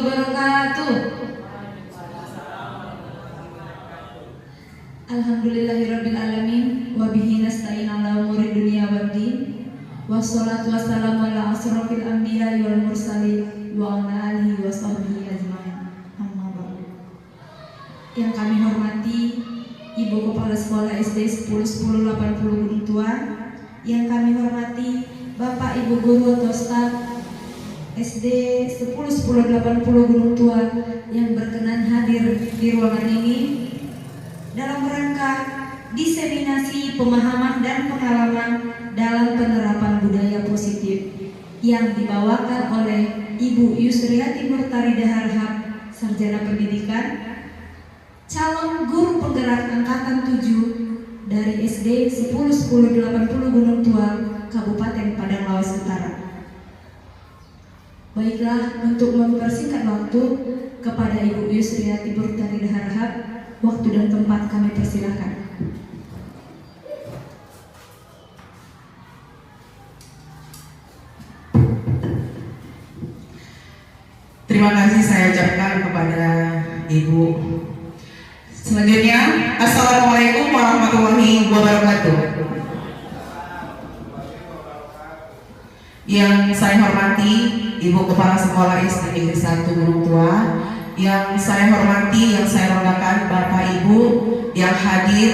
wabarakatuh. Alhamdulillahirabbil alamin wa bihi nasta'in ala umuri dunya waddin. Wassalatu wassalamu ala asrofil anbiya'i wal mursalin wa ala alihi wa sahbihi ajmain. Amma ba'du. Yang kami hormati Ibu Kepala Sekolah SD 101080 Gunung Tua, yang kami hormati Bapak Ibu Guru atau staf SD 101080 Gunung Tua yang berkenan hadir di ruangan ini dalam rangka diseminasi pemahaman dan pengalaman dalam penerapan budaya positif yang dibawakan oleh Ibu Yusriati Nurtarida Harhab, Sarjana Pendidikan, calon guru penggerak angkatan 7 dari SD 101080 Gunung Tua, Kabupaten Padang Lawas Utara. Baiklah, untuk mempersingkat waktu, kepada Ibu Yusriati Nurtarida Harhab, waktu dan tempat kami persilahkan. Terima kasih saya ucapkan kepada Ibu. Selanjutnya, Assalamualaikum warahmatullahi wabarakatuh. Yang saya hormati Ibu Kepala Sekolah SD Negeri 1 Gunung Tua, yang saya hormati, yang saya banggakan Bapak Ibu yang hadir,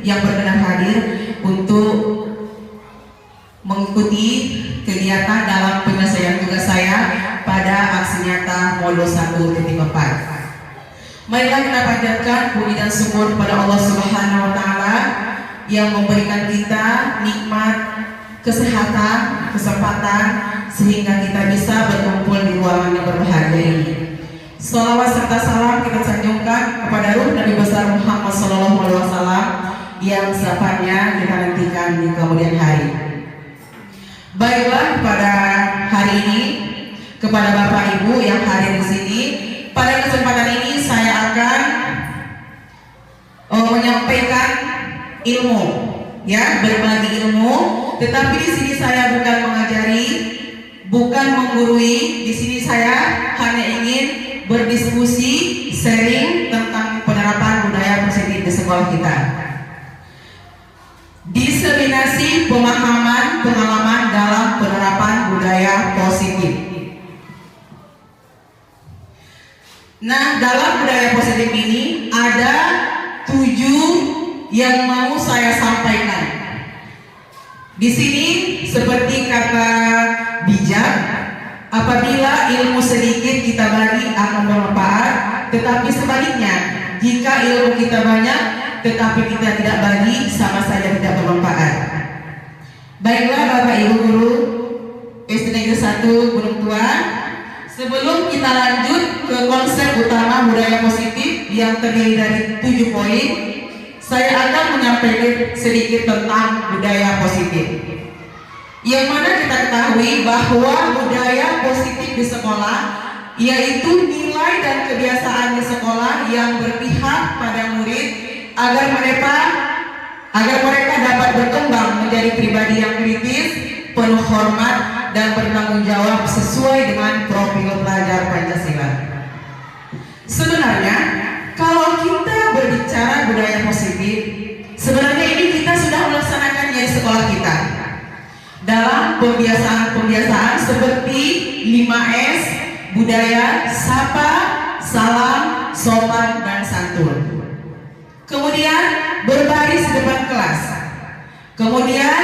yang berkenan hadir untuk mengikuti kegiatan dalam penyelesaian tugas saya pada aksi nyata modul 1.4. Marilah kita panjatkan puji dan syukur kepada Allah Subhanahu wa taala yang memberikan kita nikmat kesehatan, kesempatan sehingga kita bisa berkumpul di ruangan yang berbahagia ini. Salawat serta salam kita sanjungkan kepada ruh Nabi besar Muhammad SAW yang selamanya kita nantikan di kemudian hari. Baiklah, pada hari ini kepada Bapak Ibu yang hadir di sini, pada kesempatan ini saya akan menyampaikan ilmu, ya, berbagi ilmu. Tetapi di sini saya bukan mengajari, bukan menggurui. Di sini saya hanya ingin berdiskusi, sharing tentang penerapan budaya positif di sekolah kita. Diseminasi pemahaman pengalaman dalam penerapan budaya positif. Nah, dalam budaya positif ini ada 7 yang mau saya sampaikan. Di sini seperti kata bijak, apabila ilmu sedikit kita bagi akan bermanfaat, tetapi sebaliknya, jika ilmu kita banyak tetapi kita tidak bagi, sama saja tidak bermanfaat. Baiklah Bapak Ibu Guru SD Negeri 1 Gunung Tua, sebelum kita lanjut ke konsep utama budaya positif yang terdiri dari 7 poin, saya akan menyampaikan sedikit tentang budaya positif. Yang mana kita ketahui bahwa budaya positif di sekolah yaitu nilai dan kebiasaan di sekolah yang berpihak pada murid agar mereka dapat berkembang menjadi pribadi yang kritis, penuh hormat dan bertanggung jawab sesuai dengan profil pelajar Pancasila. Sebenarnya kalau kita berbicara budaya positif, sebenarnya ini kita sudah melaksanakannya di sekolah kita dalam pembiasaan seperti 5S, budaya, sapa, salam, sopan dan santun. Kemudian berbaris depan kelas. Kemudian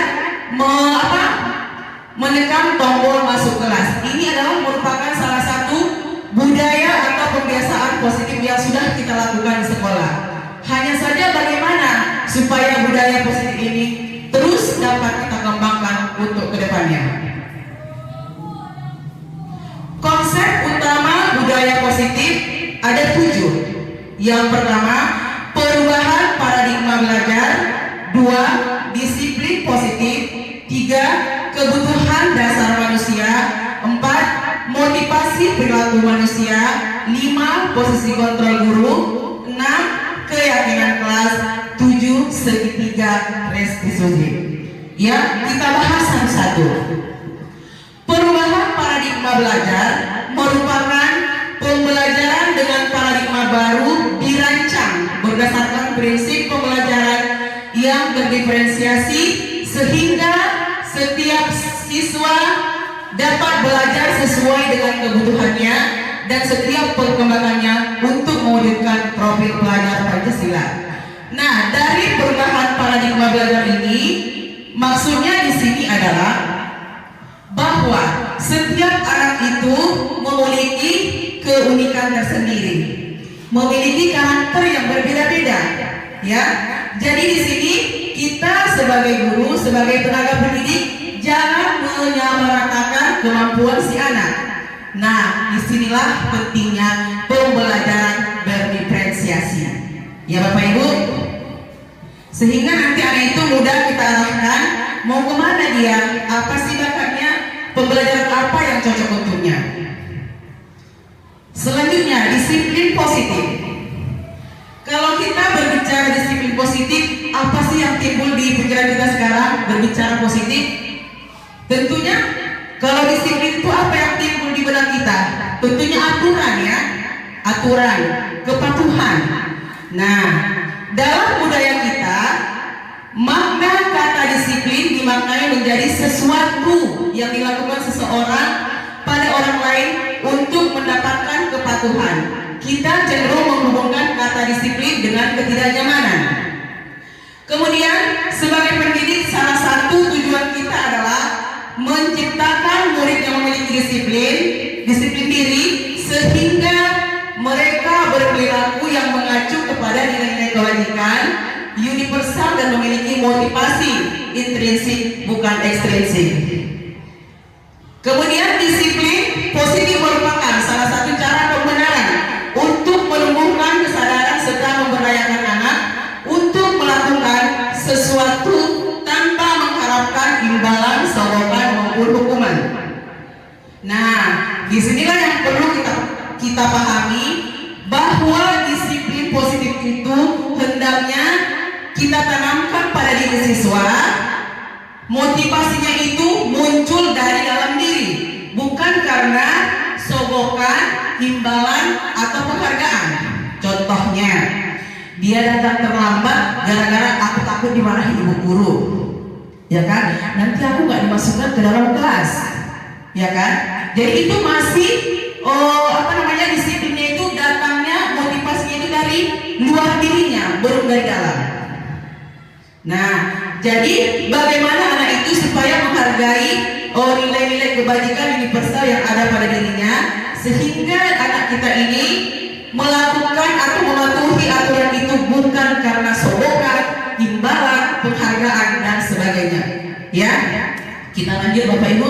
menekan tombol masuk kelas. Ini adalah merupakan salah satu budaya atau pembiasaan positif yang sudah kita lakukan di sekolah. Hanya saja bagaimana supaya budaya positif ini terus dapat kita kembangkan untuk kedepannya. Konsep utama budaya positif ada 7. Yang pertama, perubahan paradigma belajar. 2. Disiplin positif. 3. Kebutuhan dasar manusia. 4. Motivasi perilaku manusia. 5. Posisi kontrol guru. 6. Keyakinan kelas. 7. Segitiga restitusi. Ya, kita bahas satu-satu. Perubahan paradigma belajar merupakan pembelajaran siswa dapat belajar sesuai dengan kebutuhannya dan setiap perkembangannya untuk mewujudkan profil pelajar Pancasila. Nah, dari perubahan paradigma belajar ini, maksudnya di sini adalah bahwa setiap anak itu memiliki keunikan tersendiri, memiliki karakter yang berbeda-beda, ya. Jadi di sini kita sebagai guru, sebagai tenaga pendidik, jangan menyamaratakan kemampuan si anak. Nah, disinilah pentingnya pembelajaran berdiferensiasi, ya Bapak Ibu. Sehingga nanti anak itu mudah kita arahkan mau kemana dia, apa sih bakatnya, pembelajaran apa yang cocok untuknya. Selanjutnya, disiplin positif. Kalau kita berbicara disiplin positif, apa sih yang timbul di pikiran kita sekarang berbicara positif? Tentunya kalau disiplin itu apa yang timbul di benak kita? Tentunya aturan, ya, aturan, kepatuhan. Nah, dalam budaya kita, makna kata disiplin dimaknai menjadi sesuatu yang dilakukan seseorang pada orang lain untuk mendapatkan kepatuhan. Kita cenderung menghubungkan kata disiplin dengan ketidaknyamanan. Kemudian, sebagai pendidik, salah satu tujuan kita adalah menciptakan murid yang memiliki disiplin diri, sehingga mereka berperilaku yang mengacu kepada nilai-nilai kewajiban universal dan memiliki motivasi intrinsik bukan ekstrinsik. Kemudian disiplin positif merupakan salah satu cara pembenaran untuk menumbuhkan kesadaran serta memberdayakan anak untuk melakukan sesuatu tanpa mengharapkan imbalan, sogokan maupun hukuman. Nah, disinilah yang perlu kita pahami, bahwa disiplin positif itu hendaknya kita tanamkan pada diri siswa. Motivasinya itu muncul dari dalam diri, bukan karena sogokan, imbalan, atau penghargaan. Contohnya, dia datang terlambat gara-gara aku takut dimarahi ibu guru, ya kan? Nanti aku nggak dimasukkan ke dalam kelas, ya kan? Jadi itu masih disiplinnya itu datangnya, motivasinya itu dari luar dirinya, belum dari dalam. Nah, jadi bagaimana anak itu supaya menghargai nilai-nilai kebajikan universal yang ada pada dirinya, sehingga anak kita ini melakukan atau mematuhi aturan itu bukan karena sogokan, imbalan, penghargaan, dan sebagainya. Ya, kita lanjut Bapak Ibu.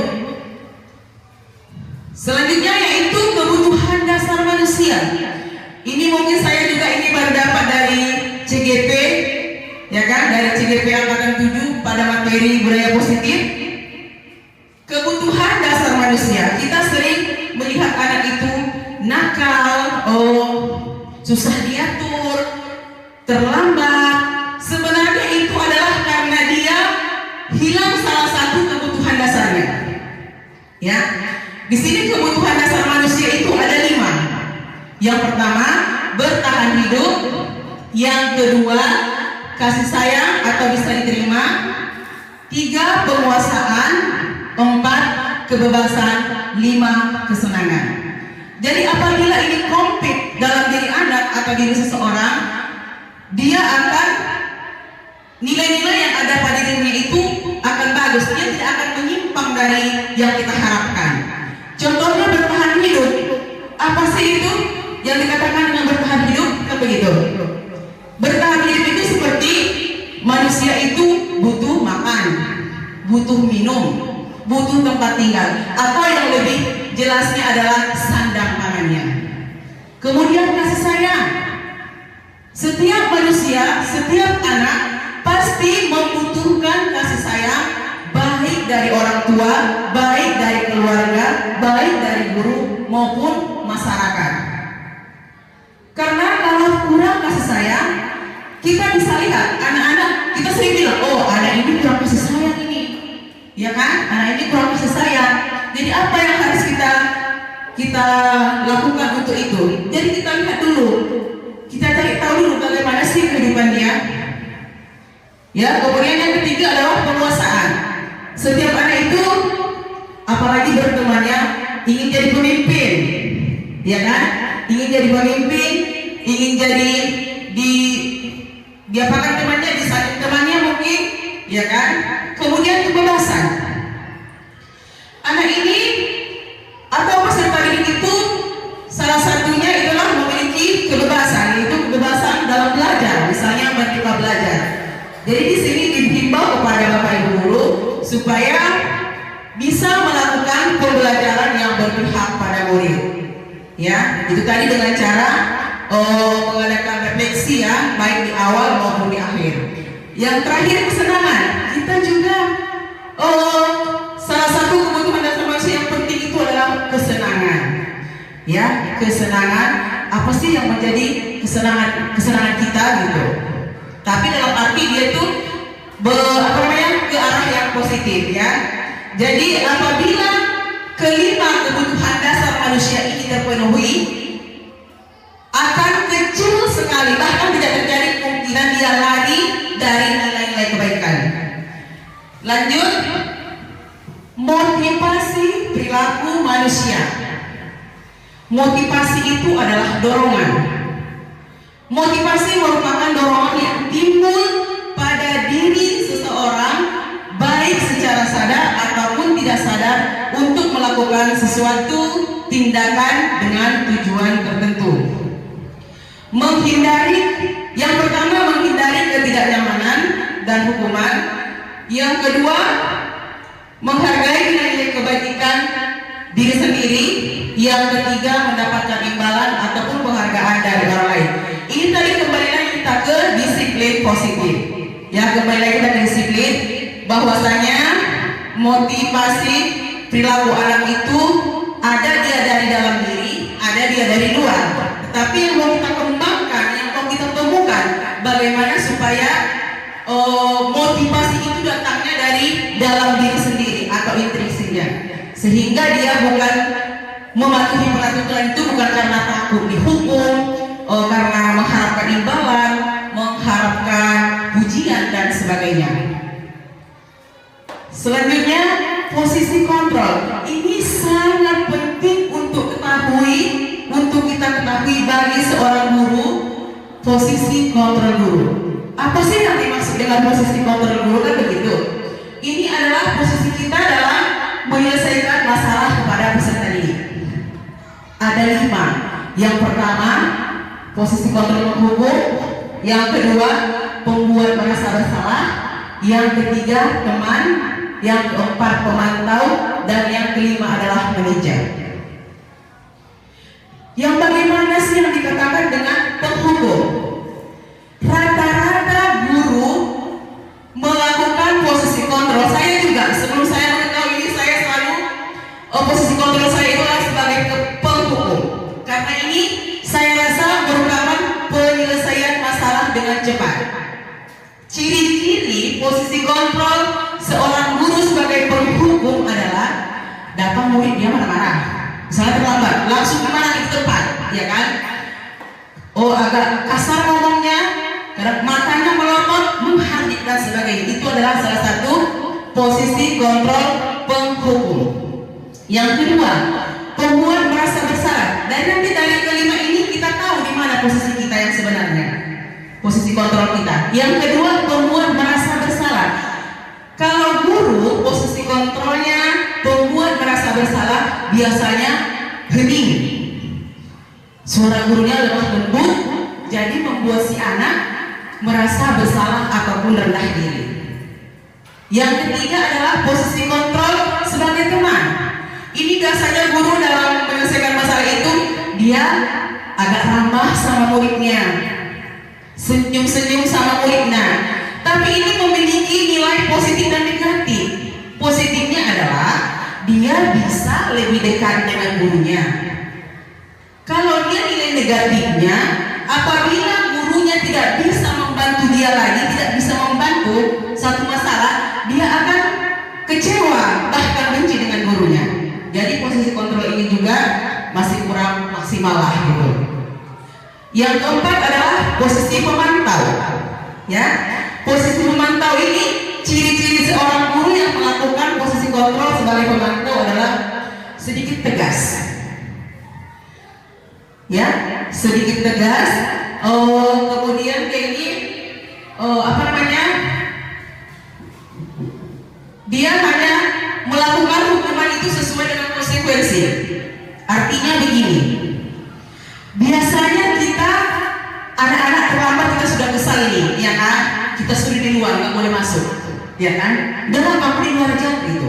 Selanjutnya yaitu kebutuhan dasar manusia. Ini mungkin saya juga ini baru dapat dari CGP, ya kan, dari CGP Angkatan 7 pada materi budaya positif. Kebutuhan dasar manusia. Kita sering melihat anak itu nakal, susah diatur, terlambat. Sebenarnya itu adalah karena dia hilang salah satu kebutuhan dasarnya. Ya, di sini kebutuhan dasar manusia itu ada 5. Yang pertama, bertahan hidup. Yang kedua, kasih sayang atau bisa diterima. 3, penguasaan. 4, kebebasan. 5, kesenangan. Jadi apabila ini komplit dalam diri anak atau diri seseorang, dia akan nilai-nilai yang ada pada dirinya itu akan bagus. Dia tidak akan menyimpang dari yang kita harapkan. Contohnya bertahan hidup. Apa sih itu yang dikatakan dengan bertahan hidup? Kan begitu. Bertahan hidup itu seperti manusia itu butuh makan, butuh minum, butuh tempat tinggal, atau yang lebih jelasnya adalah sandang pangannya. Kemudian kasih sayang. Setiap manusia, setiap anak pasti membutuhkan kasih sayang, baik dari orang tua, baik dari keluarga, baik dari guru maupun masyarakat. Karena kalau kurang kasih sayang, kita bisa lihat anak-anak, kita sering bilang, oh anak ini kurang kasih sayang ini, ya kan? Anak ini kurang kasih sayang. Jadi apa yang harus kita lakukan untuk itu? Jadi kita lihat dulu, kita cari tahu dulu bagaimana sih kehidupan dia. Ya, kemudian yang ketiga adalah penguasaan. Setiap anak itu apalagi bertemannya ingin jadi pemimpin, ya kan? Ingin jadi pemimpin, ingin jadi diapakan temannya, disakiti temannya mungkin, ya kan? Kemudian kebebasan. Anak ini atau peserta didik itu salah satunya adalah memiliki kebebasan, yaitu kebebasan dalam belajar, misalnya merdeka belajar. Jadi di sini dihimbau kepada Bapak Ibu guru supaya bisa melakukan pembelajaran yang berpihak pada murid. Ya, itu tadi dengan cara mengadakan refleksi ya, baik di awal maupun di akhir. Yang terakhir kesenangan. Kita juga salah satu kebutuhan dasar manusia yang penting itu adalah kesenangan. Ya, kesenangan. Apa sih yang menjadi kesenangan kita gitu? Tapi dalam arti dia itu ke arah yang positif ya. Jadi apabila kelima kebutuhan dasar manusia ini terpenuhi, akan kecil sekali, bahkan tidak terjadi kemungkinan dia lari dari nilai-nilai kebaikan. Lanjut, motivasi perilaku manusia. Motivasi itu adalah dorongan. Motivasi merupakan dorongan yang timbul pada diri seseorang, baik secara sadar ataupun tidak sadar, untuk melakukan sesuatu tindakan dengan tujuan tertentu. Yang pertama menghindari ketidaknyamanan dan hukuman. Yang kedua, menghargai nilai-nilai kebaikan diri sendiri. Yang ketiga, mendapatkan imbalan ataupun penghargaan dari orang lain. Ini tadi kembali lagi kita ke disiplin positif. Ya, kembali lagi kita ke disiplin, bahwasanya motivasi perilaku anak itu ada dia dari dalam diri, ada dia dari luar. Tetapi yang mau kita kembangkan, yang mau kita temukan, bagaimana supaya motivasi itu datangnya dari dalam diri sendiri atau intriksinya, sehingga dia bukan mematuhi peraturan itu bukan karena takut dihukum, karena mengharapkan imbalan, mengharapkan pujian dan sebagainya. Selanjutnya, posisi kontrol. Ini sangat penting untuk kita ketahui bagi seorang guru. Posisi kontrol guru. Apa sih yang dimaksud dengan posisi kontrol guru? Kan begitu. Ini adalah posisi kita dalam menyelesaikan masalah kepada peserta didik. Ada 5. Yang pertama, posisi kontrol menghukum. Yang kedua, pembuat merasa bersalah. Yang ketiga, teman. Yang keempat, pemantau. Dan yang kelima adalah manajer. Yang bagaimana sih yang dikatakan dengan penghukum? Rata-rata guru melakukan posisi kontrol. Saya juga, sebelum saya mengetahui ini, saya selalu posisi kontrol saya itu adalah sebagai penghukum. Karena ini saya rasa merupakan penyelesaian masalah dengan cepat. Ciri-ciri posisi kontrol seorang guru sebagai penghukum adalah datang murid dia marah-marah. Misalnya terlambat, langsung kemana itu tepat, ya kan? Agak kasar ngomongnya, karena matanya melotot, menghardik dan sebagainya. Itu adalah salah satu posisi kontrol penghukum. Yang kedua, pembuat merasa bersalah. Dan nanti dari kelima ini kita tahu di mana posisi kita yang sebenarnya, posisi kontrol kita. Yang kedua, pembuat merasa bersalah. Kalau guru, posisi kontrolnya pembuat merasa bersalah biasanya hening. Suara gurunya lemah lembut, jadi membuat si anak merasa bersalah ataupun rendah diri. Yang ketiga adalah posisi kontrol sebagai teman. Ini biasanya guru dalam menyelesaikan masalah itu, dia agak ramah sama muridnya, senyum-senyum sama muridnya. Tapi ini memiliki nilai positif dan negatif. Positifnya adalah dia bisa lebih dekat dengan gurunya. Kalau dia nilai negatifnya, apabila gurunya tidak bisa membantu dia lagi, tidak bisa membantu satu masalah, dia akan kecewa, bahkan benci dengan gurunya. Jadi posisi kontrol ini juga masih kurang maksimal lah gitu. Yang keempat adalah posisi pemantau. Ya, posisi pemantau ini, ciri-ciri seorang guru yang melakukan posisi kontrol sebagai pemantau adalah adalah sedikit tegas. Ya, sedikit tegas. Kemudian kayak ini, dia hanya melakukan hukuman itu sesuai dengan konsekuensi. Artinya begini, biasanya kita anak-anak terlambat kita sudah kesal ini, ya kan? Kita sudah di luar, nggak boleh masuk, ya kan? Dalam apa di luar jam itu.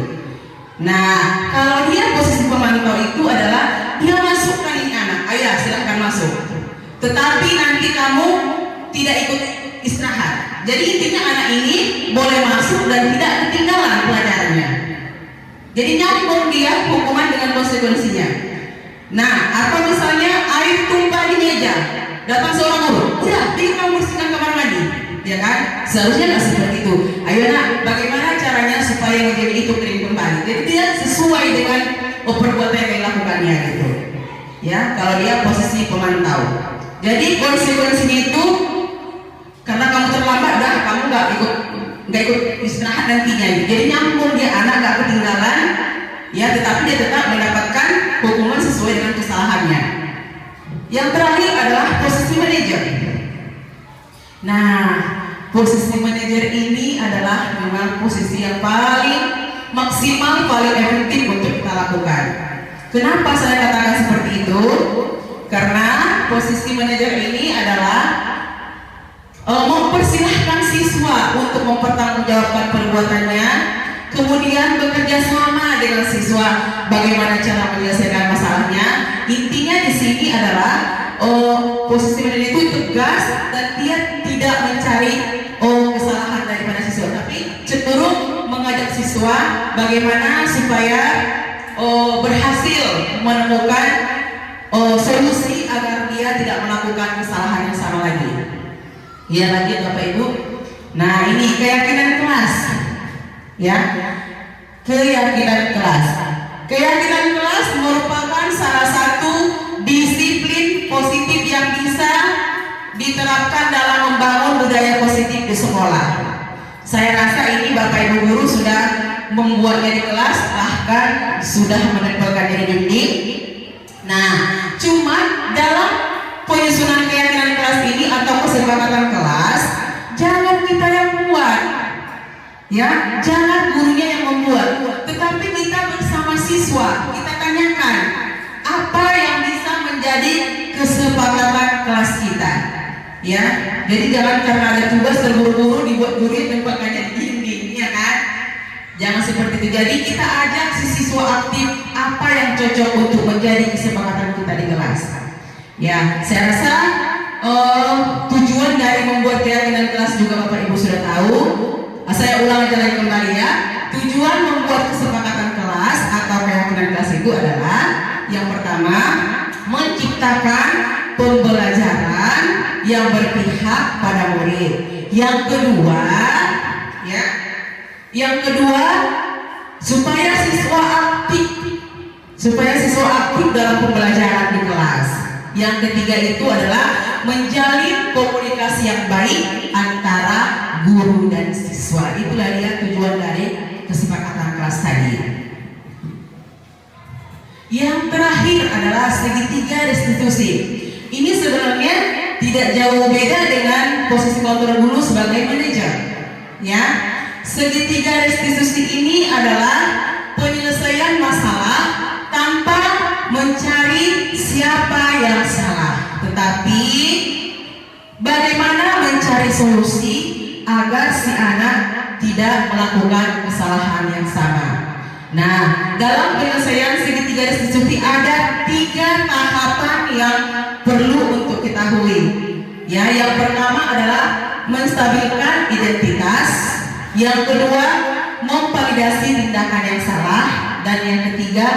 Nah, kalau dia posisi pemantau itu adalah dia masukkan ini anak, ayah silahkan masuk. Tetapi nanti kamu tidak ikut istirahat. Jadi intinya anak ini boleh masuk dan tidak ketinggalan pelajarannya. Jadi nyambung dia hukuman dengan konsekuensinya. Nah, atau misalnya air tumpah di meja, datang seorang guru, udah, kamu bersihkan kamar mandi, ya kan? Seharusnya nggak seperti itu. Ayo nak, bagaimana caranya supaya meja itu kering kembali? Jadi dia sesuai dengan perbuatan yang dilakukannya gitu. Ya, kalau dia posisi pemantau. Jadi konsekuensinya itu karena kamu terlambat, dah kamu nggak ikut istirahat nantinya. Jadi nyambung dia anak nggak ketinggalan, ya, tetapi dia tetap mendapatkan hukuman sesuai dengan kesalahannya. Yang terakhir adalah posisi manajer. Nah, posisi manajer ini adalah memang posisi yang paling maksimal, paling efektif untuk kita lakukan. Kenapa saya katakan seperti itu? Karena posisi manajer ini adalah mempersilahkan siswa untuk mempertanggungjawabkan perbuatannya, kemudian bekerja sama dengan siswa bagaimana cara menyelesaikan masalahnya. Intinya di sini adalah posisi manajer itu tegas dan dia tidak mencari kesalahan daripada siswa, tapi cenderung mengajak siswa bagaimana supaya berhasil menemukan solusi agar dia tidak melakukan kesalahan yang sama lagi. Ya, lanjut Bapak Ibu. Nah, ini keyakinan kelas. Ya, keyakinan kelas. Keyakinan kelas merupakan salah satu disiplin positif yang bisa diterapkan dalam membangun budaya positif di sekolah. Saya rasa ini Bapak Ibu guru sudah membuatnya di kelas, bahkan sudah menempelkannya di dinding. Nah, cuma dalam penyusunan keyakinan kelas ini atau kesepakatan kelas, jangan kita yang buat, ya, jangan gurunya yang membuat, tetapi kita bersama siswa kita tanyakan apa yang bisa menjadi kesepakatan kelas kita, ya. Jadi jangan karena ada tugas terburu-buru dibuat guru tempatkannya di dinding, ya kan? Jangan seperti itu. Jadi kita ajak si siswa aktif apa yang cocok untuk menjadi kesepakatan kita di kelas. Ya, saya rasa tujuan dari membuat keyakinan kelas juga Bapak Ibu sudah tahu. Saya ulang aja lagi kembali ya. Tujuan membuat kesepakatan kelas atau keyakinan kelas itu adalah yang pertama, menciptakan pembelajaran yang berpihak pada murid. Yang kedua, ya. Yang kedua, supaya siswa aktif dalam pembelajaran di kelas. Yang ketiga itu adalah menjalin komunikasi yang baik antara guru dan siswa. Itulah dia tujuan dari kesepakatan kelas tadi. Yang terakhir adalah segitiga restitusi. Ini sebenarnya tidak jauh beda dengan posisi kontrol dulu sebagai manajer, ya. Segitiga restitusi ini adalah penyelesaian masalah tanpa mencari siapa yang salah, tetapi bagaimana mencari solusi agar si anak tidak melakukan kesalahan yang sama. Nah, dalam penyelesaian segitiga restitusi ada 3 tahapan yang perlu untuk diketahui. Ya, yang pertama adalah menstabilkan identitas. Yang kedua, memvalidasi tindakan yang salah, dan yang ketiga,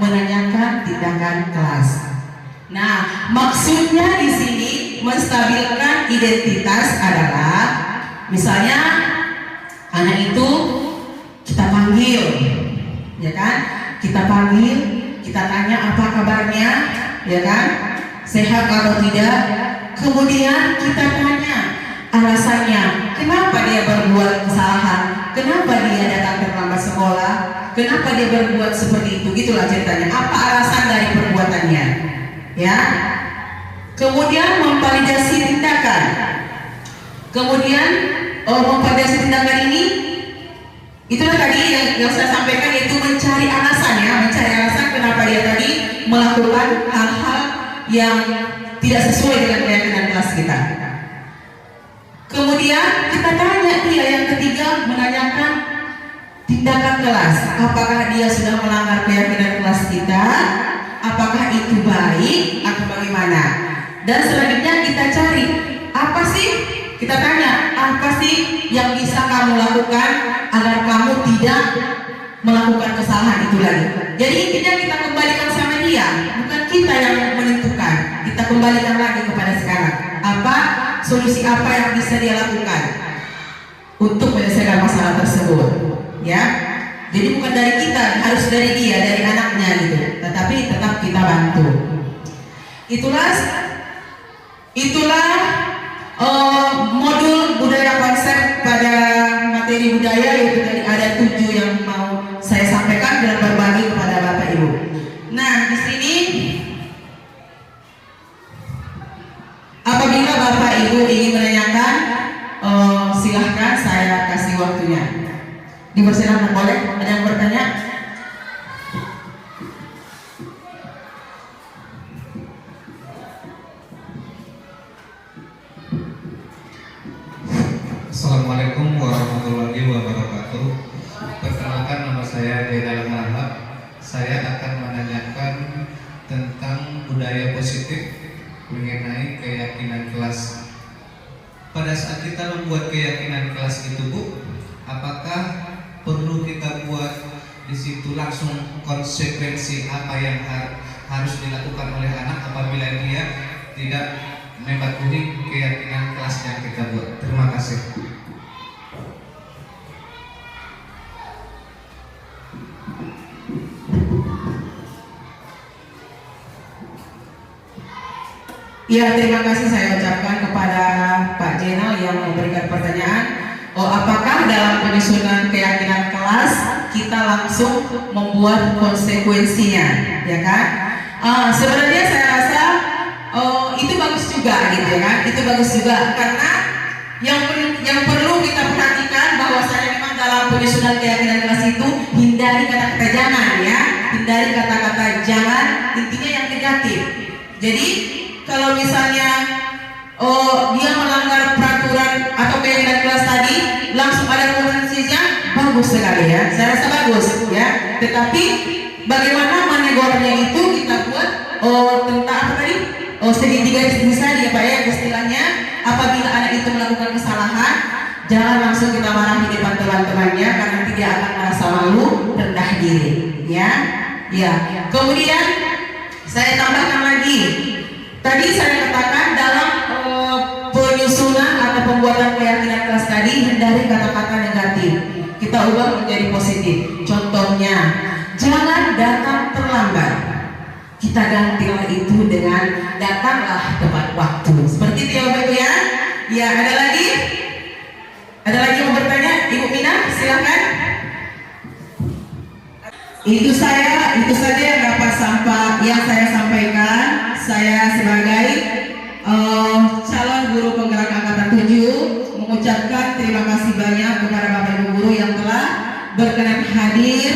menanyakan tindakan kelas. Nah, maksudnya di sini menstabilkan identitas adalah, misalnya anak itu kita panggil, ya kan? Kita panggil, kita tanya apa kabarnya, ya kan? Sehat atau tidak? Kemudian kita tanya alasannya, kenapa dia berbuat kesalahan, kenapa dia datang terlambat sekolah, kenapa dia berbuat seperti itu, gitulah ceritanya. Apa alasan dari perbuatannya, ya. Kemudian memvalidasi tindakan. Kemudian memvalidasi tindakan ini, itulah tadi yang saya sampaikan, yaitu mencari alasan, ya, mencari alasan kenapa dia tadi melakukan hal-hal yang tidak sesuai dengan keyakinan kelas kita. Kemudian kita tanya dia, yang ketiga, menanyakan tindakan kelas. Apakah dia sudah melanggar keyakinan kelas kita? Apakah itu baik atau bagaimana? Dan selanjutnya kita cari, apa sih? Kita tanya, apa sih yang bisa kamu lakukan agar kamu tidak melakukan kesalahan itu lagi? Jadi intinya kita kembalikan sama dia, bukan kita yang menentukan. Kita kembalikan lagi kepada sekarang. Apa solusi apa yang bisa dia lakukan untuk menyelesaikan masalah tersebut, ya. Jadi bukan dari kita, harus dari dia, dari anaknya gitu. Tetapi tetap kita bantu. Itulah modul budaya konsep pada materi budaya, yaitu tadi ada 7 yang mau saya sampaikan dan berbagi kepada Bapak Ibu. Nah, di sini apabila Bapak Ibu ingin menanyakan, silahkan saya kasih waktunya. Dipersilakan, boleh? Ada yang bertanya? Assalamualaikum warahmatullahi wabarakatuh. Perkenalkan, nama saya Zainal Rahab. Saya akan menanyakan tentang budaya positif mengenai keyakinan kelas. Pada saat kita membuat keyakinan kelas itu, Bu, apakah perlu kita buat di situ langsung konsekuensi apa yang harus dilakukan oleh anak apabila dia tidak mematuhi keyakinan kelas yang kita buat? Terima kasih. Ya, terima kasih saya ucapkan kepada Pak Jenal yang memberikan pertanyaan. Apakah dalam penyusunan keyakinan kelas kita langsung membuat konsekuensinya, ya kan? Sebenarnya saya rasa itu bagus juga, gitu ya kan? Itu bagus juga karena yang perlu kita perhatikan bahwasanya memang dalam penyusunan keyakinan kelas itu hindari kata-kata jangan, ya, hindari kata-kata jangan, intinya yang negatif. Jadi kalau misalnya dia melanggar peraturan atau keyakinan kelas tadi, langsung ada konsekuensinya, bagus sekali, ya. Saya rasa bagus, ya. Tetapi bagaimana menegurnya itu kita buat tentang apa tadi? Segitiga bisa dia, Pak, ya, istilahnya. Apabila anak itu melakukan kesalahan, jangan langsung kita marahi di depan teman-temannya, karena dia akan merasa malu, rendah diri, ya. Ya. Kemudian saya tambahkan lagi. Tadi saya katakan dalam penyusunan atau pembuatan keyakinan kelas tadi, hindari kata-kata negatif. Kita ubah menjadi positif. Contohnya, jangan datang terlambat. Kita gantilah itu dengan datanglah tepat waktu. Seperti itu, ya, Ibu, ya. Ya, ada lagi? Ada lagi yang bertanya? Ibu Mina, silakan. Itu saja yang dapat yang saya sampaikan. Saya sebagai calon guru penggerak angkatan 7 mengucapkan terima kasih banyak kepada Bapak Ibu guru yang telah berkenan hadir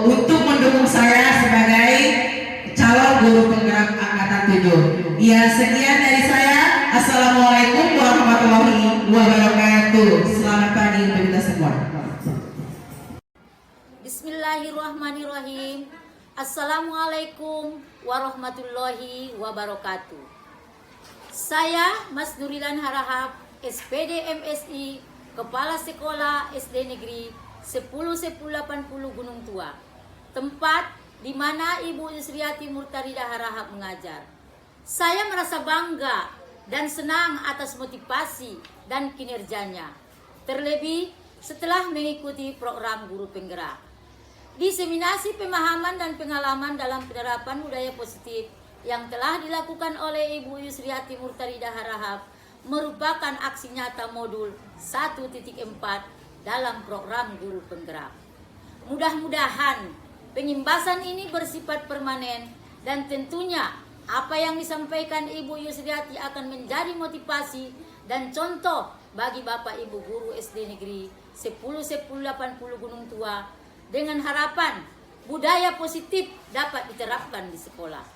untuk mendukung saya sebagai calon guru penggerak angkatan 7. Ya, sekian dari saya. Assalamualaikum warahmatullahi wabarakatuh. Selamat pagi untuk kita semua. Bismillahirrahmanirrahim. Assalamualaikum warahmatullahi wabarakatuh. Saya Mas Nurilan Harahap, SPD MSI, Kepala Sekolah SD Negeri 101080 Gunung Tua, tempat di mana Ibu Yusriati Murtaridah Harahap mengajar. Saya merasa bangga dan senang atas motivasi dan kinerjanya, terlebih setelah mengikuti program guru penggerak. Diseminasi pemahaman dan pengalaman dalam penerapan budaya positif yang telah dilakukan oleh Ibu Yusriati Murtaridah Harahap merupakan aksi nyata modul 1.4 dalam program guru penggerak. Mudah-mudahan pengimbasan ini bersifat permanen dan tentunya apa yang disampaikan Ibu Yusriati akan menjadi motivasi dan contoh bagi Bapak Ibu guru SD Negeri 10.1080 Gunung Tua dengan harapan budaya positif dapat diterapkan di sekolah.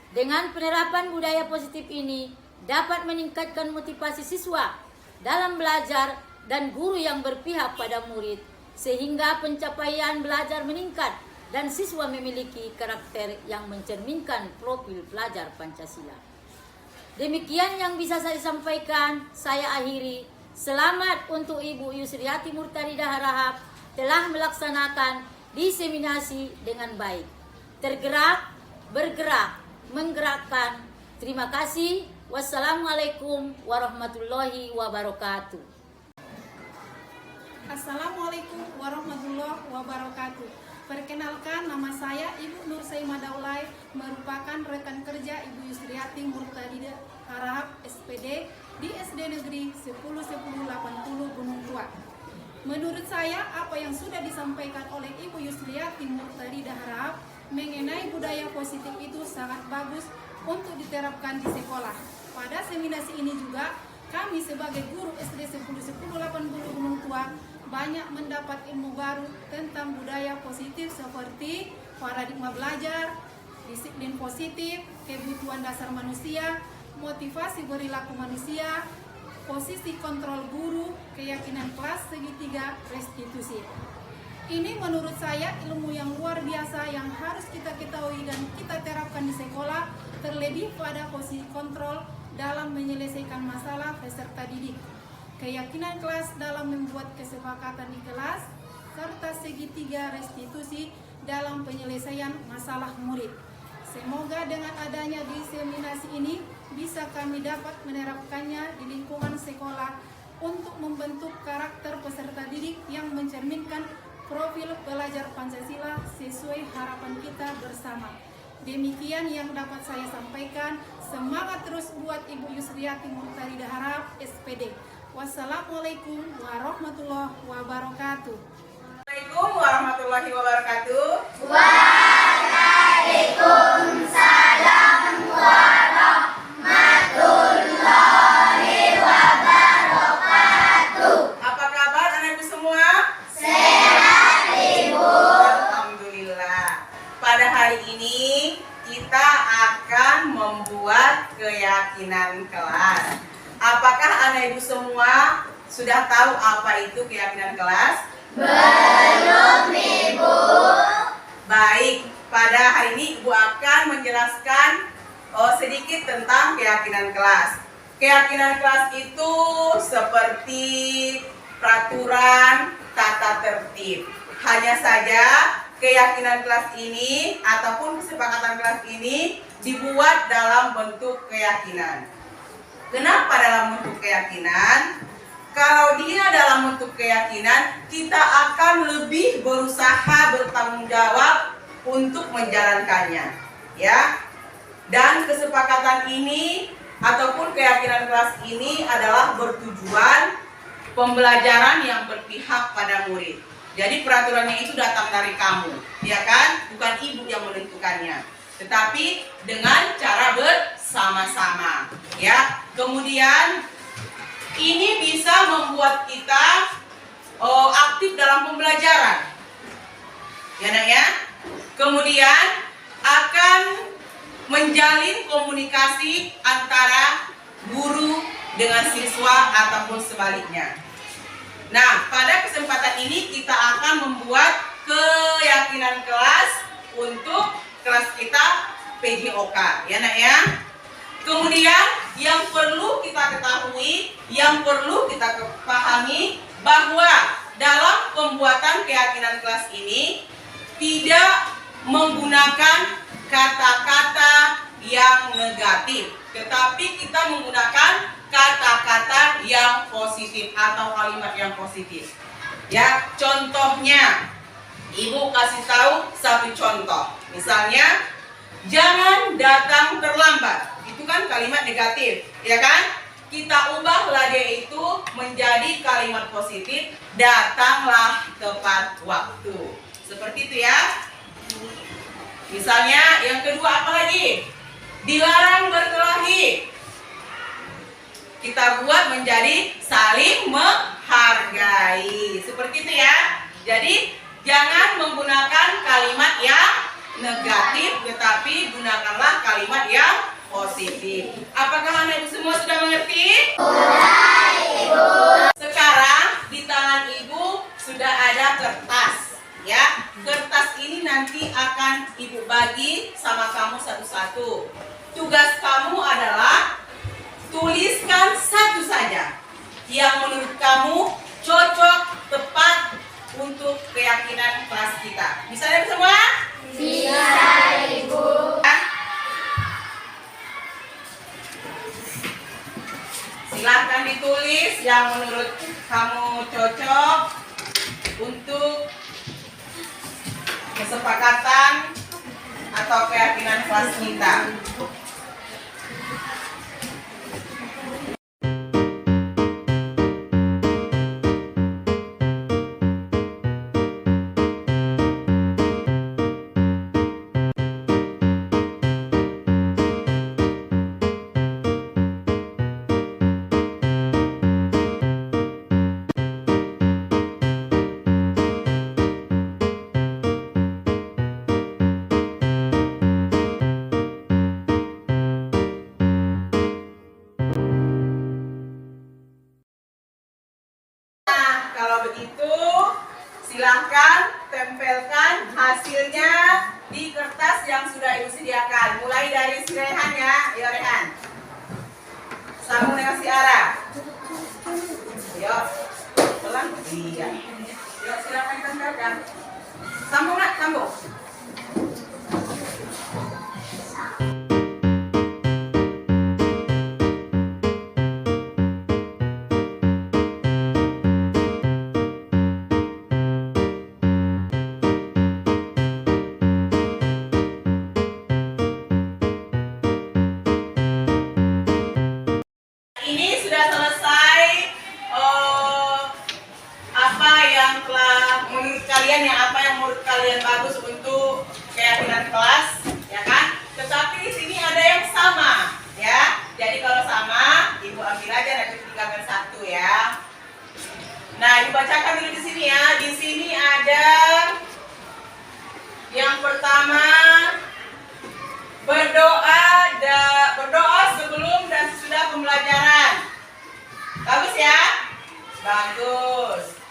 Dengan penerapan budaya positif ini dapat meningkatkan motivasi siswa dalam belajar dan guru yang berpihak pada murid sehingga pencapaian belajar meningkat dan siswa memiliki karakter yang mencerminkan profil pelajar Pancasila. Demikian yang bisa saya sampaikan, saya akhiri. Selamat untuk Ibu Yusriati Murtalidah Harahap telah melaksanakan diseminasi dengan baik. Tergerak, bergerak, menggerakkan. Terima kasih. Wassalamualaikum warahmatullahi wabarakatuh. Assalamualaikum warahmatullahi wabarakatuh. Perkenalkan, nama saya Ibu Nur Saimah Daulay, merupakan rekan kerja Ibu Yusriati Murtalidah Harahap SPD di SD Negeri 10.1080 Gunung Tua. Menurut saya, apa yang sudah disampaikan oleh Ibu Yusriati Murtalidah Harahap mengenai budaya positif itu sangat bagus untuk diterapkan di sekolah. Pada seminasi ini juga, kami sebagai guru SD 10.1080 Gunung Tua banyak mendapat ilmu baru tentang budaya positif seperti paradigma belajar, disiplin positif, kebutuhan dasar manusia, motivasi perilaku manusia, posisi kontrol guru, keyakinan kelas, segitiga, restitusi. Ini menurut saya ilmu yang luar biasa yang harus kita ketahui dan kita terapkan di sekolah, terlebih pada posisi kontrol dalam menyelesaikan masalah peserta didik, keyakinan kelas dalam membuat kesepakatan di kelas, serta segitiga restitusi dalam penyelesaian masalah murid. Semoga dengan adanya diseminasi ini bisa kami dapat menerapkannya di lingkungan sekolah untuk membentuk karakter peserta didik yang mencerminkan profil pelajar Pancasila sesuai harapan kita bersama. Demikian yang dapat saya sampaikan. Semangat terus buat Ibu Yusriati Murtalidah Harahap SPD. Wassalamualaikum warahmatullahi wabarakatuh. Assalamualaikum warahmatullahi wabarakatuh. Waalaikumsalam warahmatullahi wabarakatuh. Apa kabar anak ibu semua? Sehat, Ibu. Alhamdulillah. Pada hari ini kita akan membuat keyakinan kelas. Apakah anak ibu semua sudah tahu apa itu keyakinan kelas? Belum, Ibu. Baik, pada hari ini Ibu akan menjelaskan sedikit tentang keyakinan kelas. Keyakinan kelas itu seperti peraturan tata tertib. Hanya saja keyakinan kelas ini ataupun kesepakatan kelas ini dibuat dalam bentuk keyakinan. Kenapa dalam bentuk keyakinan? Kalau dia dalam bentuk keyakinan, kita akan lebih berusaha bertanggung jawab untuk menjalankannya, ya. Dan kesepakatan ini ataupun keyakinan kelas ini adalah bertujuan pembelajaran yang berpihak pada murid. Jadi peraturannya itu datang dari kamu, ya kan? Bukan ibu yang menentukannya, tetapi dengan cara bersama-sama, ya. Kemudian ini bisa membuat kita aktif dalam pembelajaran, ya nak ya. Kemudian akan menjalin komunikasi antara guru dengan siswa ataupun sebaliknya. Nah, pada kesempatan ini kita akan membuat keyakinan kelas untuk kelas kita PJOK, ya nak ya. Kemudian yang perlu kita ketahui, yang perlu kita pahami bahwa dalam pembuatan keyakinan kelas ini tidak menggunakan kata-kata yang negatif, tetapi kita menggunakan kata-kata yang positif atau kalimat yang positif. Ya, contohnya, Ibu kasih tahu satu contoh. Misalnya, jangan datang terlambat. Itu kan kalimat negatif, ya kan? kita ubahlah dia itu menjadi kalimat positif, datanglah tepat waktu. Seperti itu ya. Misalnya yang kedua apa lagi? Dilarang berkelahi. Kita buat menjadi saling menghargai. Seperti itu ya. Jadi jangan menggunakan kalimat yang negatif, tetapi gunakanlah kalimat yang positif. Apakah anak ibu semua sudah mengerti? Sudah, Ibu. Sekarang di tangan ibu sudah ada kertas, ya. Kertas ini nanti akan ibu bagi sama kamu satu-satu. Tugas kamu adalah tuliskan satu saja yang menurut kamu cocok, tepat untuk keyakinan kelas kita. Bisa ya semua? Bisa, Ibu. Silahkan ditulis yang menurut kamu cocok untuk kesepakatan atau keyakinan kelas kita. Kalau begitu, silahkan tempelkan hasilnya di kertas yang sudah ibu sediakan. Mulai dari si Rehan ya, ya Rehan. Sambung dengan si Ara. Yuk, pelan. Iya. Yuk, silakan tempelkan. Sambung nak, sambung. Ini sudah selesai apa yang telah menurut kalian menurut kalian bagus untuk keyakinan kelas, ya kan? Tetapi di sini ada yang sama, ya. Jadi kalau sama, ibu ambil aja nanti tinggalkan satu ya. Nah, ibu bacakan dulu di sini ya. Di sini ada yang pertama, berdoa sebelum dan sesudah pembelajaran. Bagus ya? Bagus.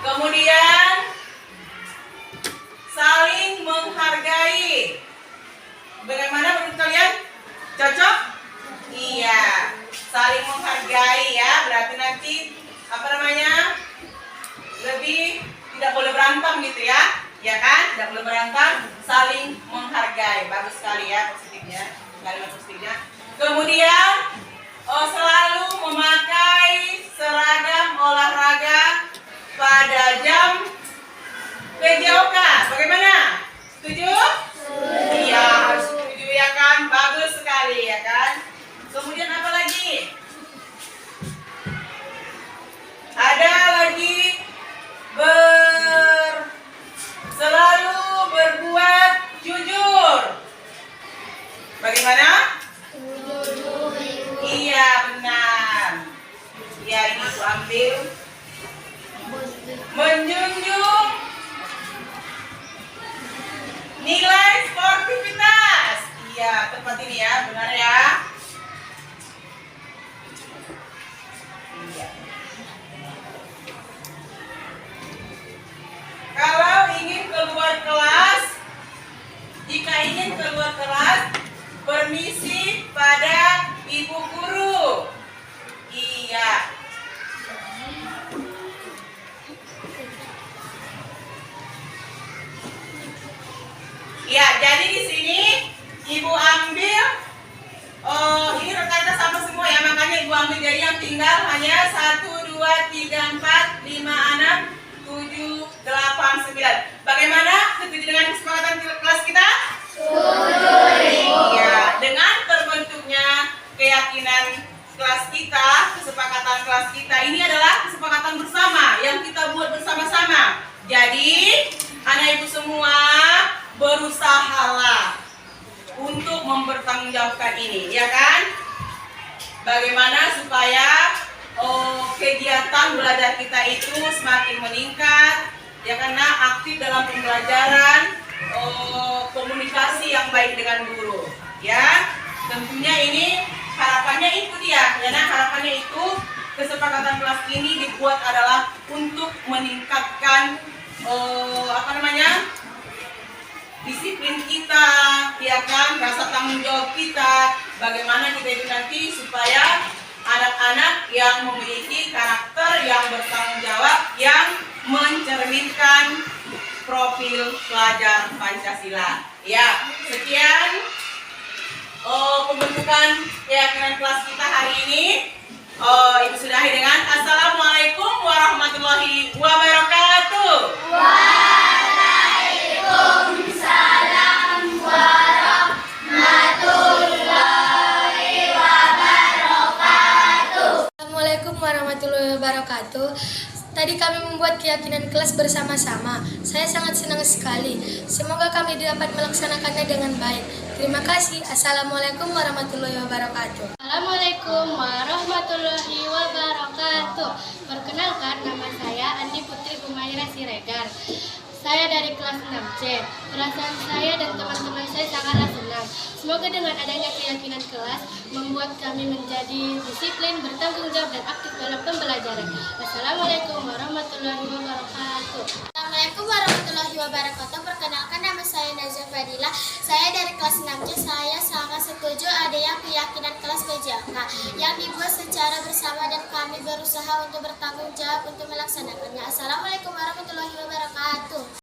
Kemudian saling menghargai. Bagaimana menurut kalian? Cocok? Iya. Saling menghargai ya. Berarti nanti lebih tidak boleh berantem gitu ya. Ya kan? Tidak boleh berantem, saling menghargai. Bagus sekali ya positifnya, kalimat positifnya. Kemudian selalu memakai seragam olahraga pada jam PJOK. Bagaimana? Setuju? Iya, harus setuju ya kan? Bagus sekali ya kan? Kemudian apa lagi? Ada lagi selalu berbuat jujur. Bagaimana? Jujur, Ibu. Iya, benar. Ya, ini aku ambil. Menjunjung nilai sportivitas. Iya, tepat ini ya, benar ya. Iya. Kalau ingin keluar kelas, jika ingin keluar kelas, permisi pada ibu guru. Iya. Ya, jadi di sini ibu ambil, ini rekan-rekan sama semua ya, makanya ibu ambil jadi yang tinggal hanya 1, 2, 3, 4, 5, 6, 7, 8, 9. Bagaimana? Setuju dengan kesepakatan kelas kita? Setuju, Ibu. Iya, dengan terbentuknya keyakinan kelas untuk mempertanggungjawabkan ini, ya kan? Bagaimana supaya kegiatan belajar kita itu semakin meningkat, ya, karena aktif dalam pembelajaran, komunikasi yang baik dengan guru, ya. Tentunya ini harapannya itu dia, ya, nah, harapannya itu kesepakatan kelas ini dibuat adalah untuk meningkatkan disiplin kita, ya kan, rasa tanggung jawab kita, bagaimana kita itu nanti supaya anak-anak yang memiliki karakter yang bertanggung jawab, yang mencerminkan profil pelajar Pancasila. Ya, sekian pembentukan keyakinan kelas kita hari ini. Ibu sudahi dengan Assalamualaikum warahmatullahi wabarakatuh. Waalaikumsalam warahmatullahi wabarakatuh. Assalamualaikum warahmatullahi wabarakatuh. Tadi kami membuat keyakinan kelas bersama-sama. Saya sangat senang sekali. Semoga kami dapat melaksanakannya dengan baik. Terima kasih. Assalamualaikum warahmatullahi wabarakatuh. Assalamualaikum warahmatullahi wabarakatuh. Perkenalkan, nama saya Andi Putri Humaira Siregar. Saya dari kelas 6C. Perasaan saya dan teman-teman saya sangatlah senang. Semoga dengan adanya keyakinan kelas membuat kami menjadi disiplin, bertanggung jawab, dan aktif dalam pembelajaran. Wassalamualaikum warahmatullahi wabarakatuh. Assalamualaikum warahmatullahi wabarakatuh. Perkenalkan, nama saya Nazia Fadila. Saya dari kelas 6C. Saya sangat setuju adanya keyakinan kelas PJK yang dibuat secara bersama dan kami berusaha untuk bertanggung jawab untuk melaksanakannya. Assalamualaikum warahmatullahi wabarakatuh.